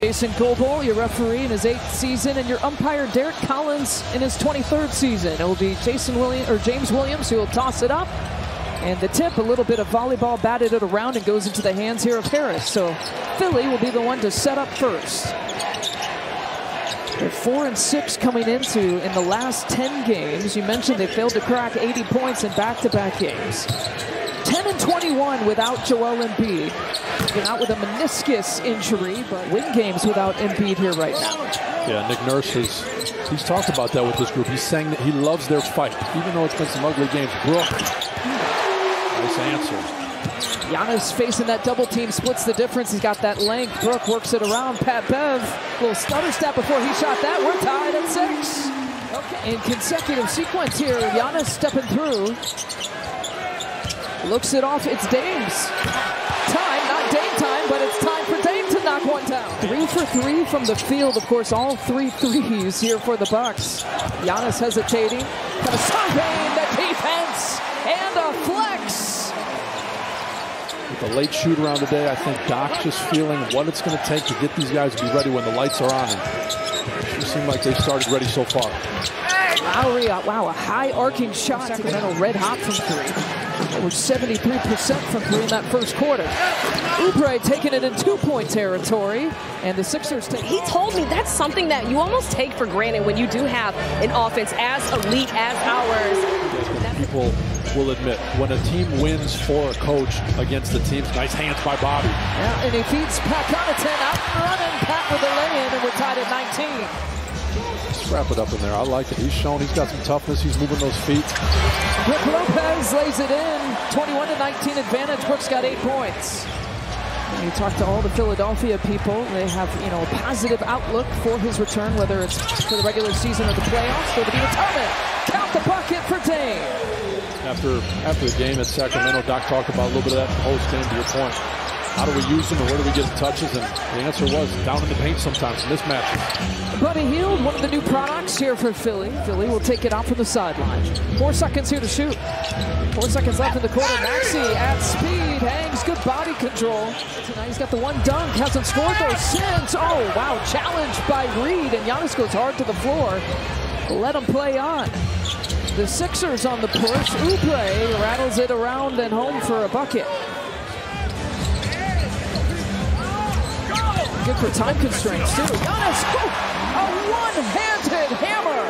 Jason Goebel, your referee in his 8th season, and your umpire Derek Collins in his 23rd season. It will be James Williams who will toss it up. And the tip, a little bit of volleyball batted it around and goes into the hands here of Harris. So Philly will be the one to set up first. They're 4-6 coming into in the last 10 games. You mentioned they failed to crack 80 points in back-to-back games. 10-21 without Joel Embiid. He's been out with a meniscus injury, but win games without Embiid here right now. Yeah, Nick Nurse he's talked about that with this group. He's saying that he loves their fight, even though it's been some ugly games. Brook, nice answer. Giannis facing that double team, splits the difference. He's got that length. Brook works it around. Pat Bev, little stutter step before he shot that. We're tied at 6. Okay. In consecutive sequence here, Giannis stepping through. Looks it off, it's Dame's time, not Dame time, but it's time for Dame to knock one down. 3 for 3 from the field, of course, all 3 threes here for the Bucks. Giannis hesitating, kind of stopping the defense, and a flex. With the late shoot around today, I think Doc's just feeling what it's going to take to get these guys to be ready when the lights are on. And it seems like they've started ready so far. Lowry, wow, a high arcing shot. Sacramento red hot from 3. We're 73% from 3 in that first quarter. Oubre taking it in 2-point territory, and the Sixers take. He told me that's something that you almost take for granted when you do have an offense as elite as ours. People will admit when a team wins for a coach against the team. Nice hands by Bobby. Yeah, and he feeds Pat Connaughton out running. Pat with a lay-in, and we're tied at 19. Let's wrap it up in there. I like it. He's shown he's got some toughness. He's moving those feet. Brook Lopez lays it in. 21-19 advantage. Brook's got 8 points. And you talk to all the Philadelphia people. They have, a positive outlook for his return, whether it's for the regular season or the playoffs, or to be determined. Count the bucket for Dame. After the game at Sacramento, Doc talked about a little bit of that post-game, to your point. How do we use them and where do we get the touches? And the answer was down in the paint sometimes, mismatches. Buddy Hield, one of the new products here for Philly. Philly will take it out from the sideline. 4 seconds here to shoot. 4 seconds left in the quarter. Maxey at speed, hangs, good body control. Tonight he's got the one dunk, hasn't scored those since. Oh, wow, challenged by Reed, and Giannis goes hard to the floor. Let him play on. The Sixers on the push. Oubre rattles it around and home for a bucket. Good for time constraints, too. Giannis, a one-handed hammer.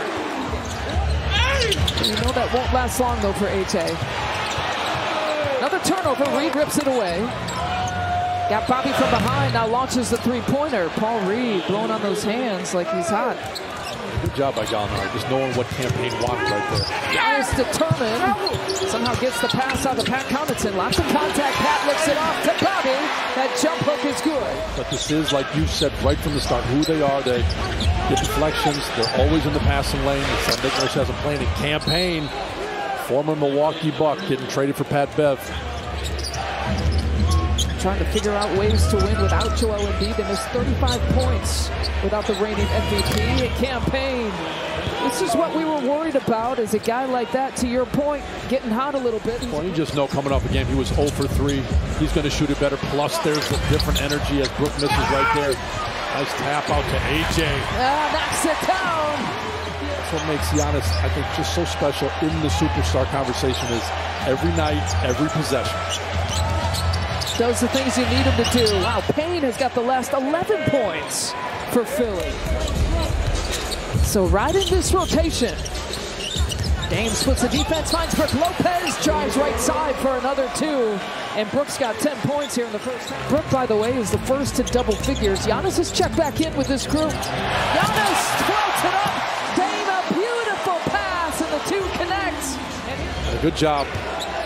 You know that won't last long, though, for A.J. Another turnover. Reed rips it away. Got Bobby from behind. Now launches the three-pointer. Paul Reed blowing on those hands like he's hot. Good job by Gallinari, just knowing what campaign wanted right there. Giannis determined. Somehow gets the pass out to Pat Connaughton. Lots of contact. Pat looks it off to Bobby. That jump hook is good. But this is, like you said right from the start, who they are. They get deflections. They're always in the passing lane. Nick Nurse hasn't played in campaign. Former Milwaukee Buck getting traded for Pat Bev. Trying to figure out ways to win without Joel Embiid. They missed 35 points without the reigning MVP campaign. This is what we were worried about, as a guy like that, to your point, getting hot a little bit. Well, you just know coming up a game, he was 0 for 3. He's going to shoot it better. Plus, there's a different energy as Brook misses right there. Nice tap out to A.J. Knocks it down. That's what makes Giannis, I think, just so special in the superstar conversation is every night, every possession. Does the things you need him to do. Wow, Payne has got the last 11 points for Philly. So right in this rotation, Dame splits the defense, finds Brook Lopez, drives right side for another 2. And Brook's got 10 points here in the first half. Brook, by the way, is the first to double figures. Giannis has checked back in with this crew. Giannis floats it up. Dame, a beautiful pass, and the 2 connects. A good job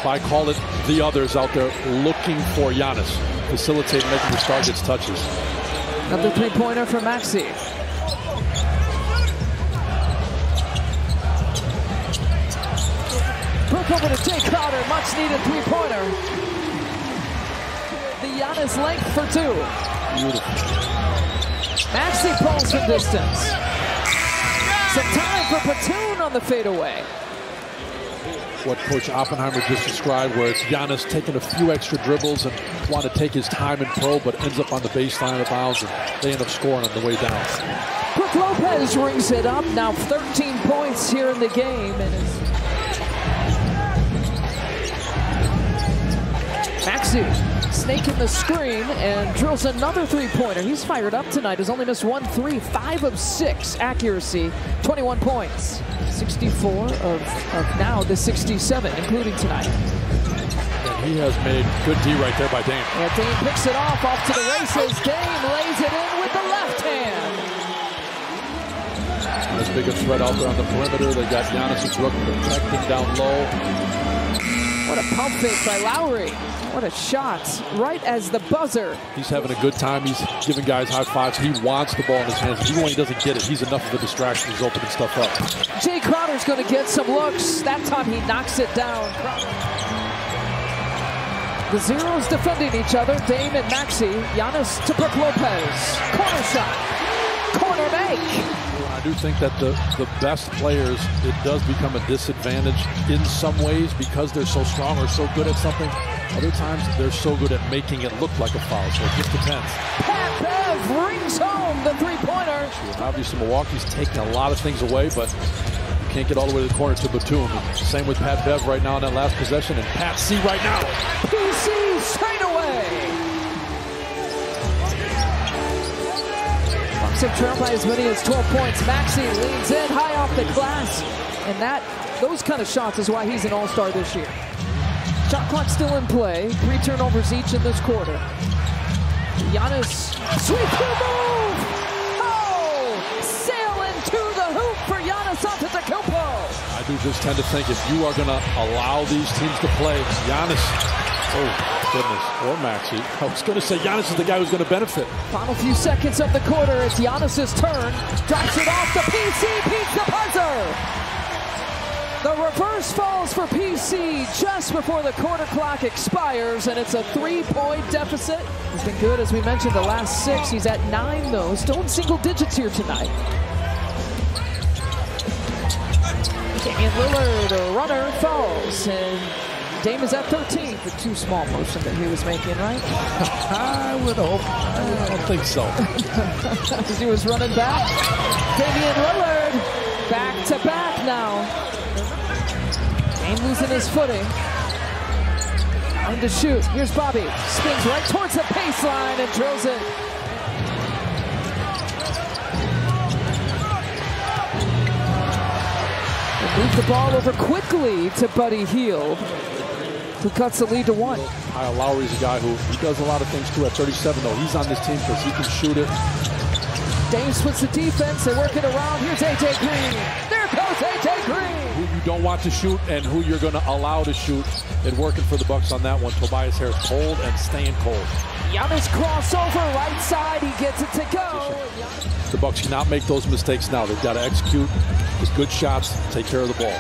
by, call it, the others out there looking for Giannis. Facilitating, making the star gets touches. Another three-pointer for Maxey. Brook over to Jay Crowder, much needed three-pointer. The Giannis length for 2. Beautiful. Maxey pulls from distance. Some time for Platoon on the fadeaway. what Coach Oppenheimer just described, where it's Giannis taking a few extra dribbles and want to take his time and pro, but ends up on the baseline of bounds, and they end up scoring on the way down. Brook Lopez rings it up. Now 13 points here in the game. And Maxey snaking the screen and drills another three-pointer. He's fired up tonight. Has only missed 1 3, 5 of 6 accuracy, 21 points. 64 of now the 67, including tonight. And he has made good D right there by Dame. Yeah, Dame picks it off to the races. Dame lays it in with the left hand. As big a threat out there on the perimeter. They got Giannis and Brook protecting down low. What a pump fake by Lowry. What a shot, right as the buzzer. He's having a good time. He's giving guys high fives. He wants the ball in his hands. Even when he doesn't get it, he's enough of a distraction. He's opening stuff up. Jay Crowder's going to get some looks. That time he knocks it down. The Zeros defending each other. Dame and Maxey. Giannis to Brook Lopez. Corner shot. Corner make. I do think that the best players, it does become a disadvantage in some ways because they're so strong or so good at something. Other times, they're so good at making it look like a foul, so it just depends. Pat Bev brings home the three-pointer. Obviously, Milwaukee's taking a lot of things away, but you can't get all the way to the corner to Batum. Same with Pat Bev right now in that last possession, and Pat C right now. PC straight away. Bucks have trailed by as many as 12 points. Maxey leans in high off the glass, and those kind of shots is why he's an all-star this year. Shot clock still in play. 3 turnovers each in this quarter. Giannis, sweep the move! Oh! Sailing to the hoop for Giannis Antetokounmpo. I do just tend to think if you are going to allow these teams to play, Giannis, oh goodness, or Maxey. I was going to say Giannis is the guy who's going to benefit. Final few seconds of the quarter. It's Giannis' turn. Drops it off the PC, beats the buzzer. The reverse falls for PC just before the quarter clock expires, and it's a 3-point deficit. He's been good, as we mentioned, the last 6. He's at 9, though. Still in single digits here tonight. Damian Lillard, a runner, falls, and Dame is at 13. The too small motion that he was making, right? I would hope. I don't think so. As he was running back. Damian Lillard, back-to-back now. Dame losing his footing. And to shoot. Here's Bobby. Spins right towards the baseline and drills it. And move the ball over quickly to Buddy Hield, who cuts the lead to 1. Kyle Lowry's a guy who does a lot of things too. At 37, though, he's on this team because he can shoot it. Dame splits the defense. They work it around. Here's A.J. Green. There goes A.J. Green. Who you don't want to shoot and who you're going to allow to shoot. And working for the Bucks on that one. Tobias Harris cold and staying cold. Giannis crossover, right side. He gets it to go. The Bucks cannot make those mistakes now. They've got to execute with good shots, take care of the ball.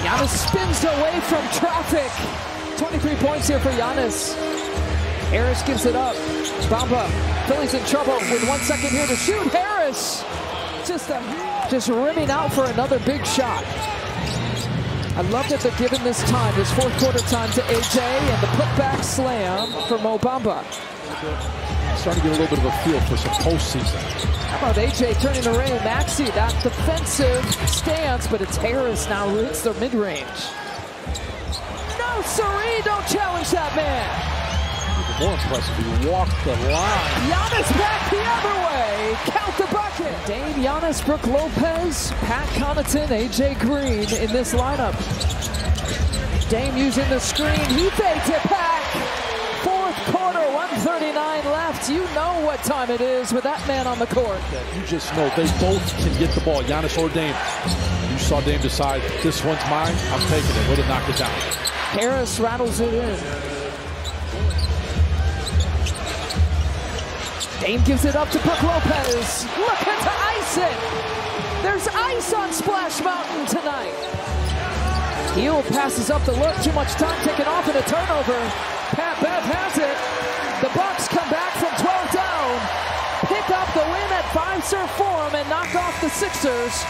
Giannis spins away from traffic. 23 points here for Giannis. Harris gives it up. Bamba. Philly's in trouble with 1 second here to shoot. Harris just rimming out for another big shot. I love that they're giving this time, this fourth quarter time to AJ, and the putback slam for Mo Bamba. Starting to get a little bit of a feel for some postseason. How about AJ turning around? Maxey, that defensive stance, but it's Harris now who hits the mid-range. No, siree, don't challenge that man. Even more impressive, he walked the line. Giannis back the other way. Count the bucket. Dame, Giannis, Brook Lopez, Pat Connaughton, AJ Green in this lineup. Dame using the screen. He faked it back. Fourth quarter, 1:39 left. You know what time it is with that man on the court. You just know they both can get the ball, Giannis or Dame. You saw Dame decide, this one's mine, I'm taking it. Way to knock it down. Harris rattles it in. Dame gives it up to Brook Lopez. Looking to ice it. There's ice on Splash Mountain tonight. Hield passes up the look. Too much time taken off in a turnover. Pat Bev has it. The Bucks come back from 12 down. Pick up the win at Fiserv Forum and knock off the Sixers.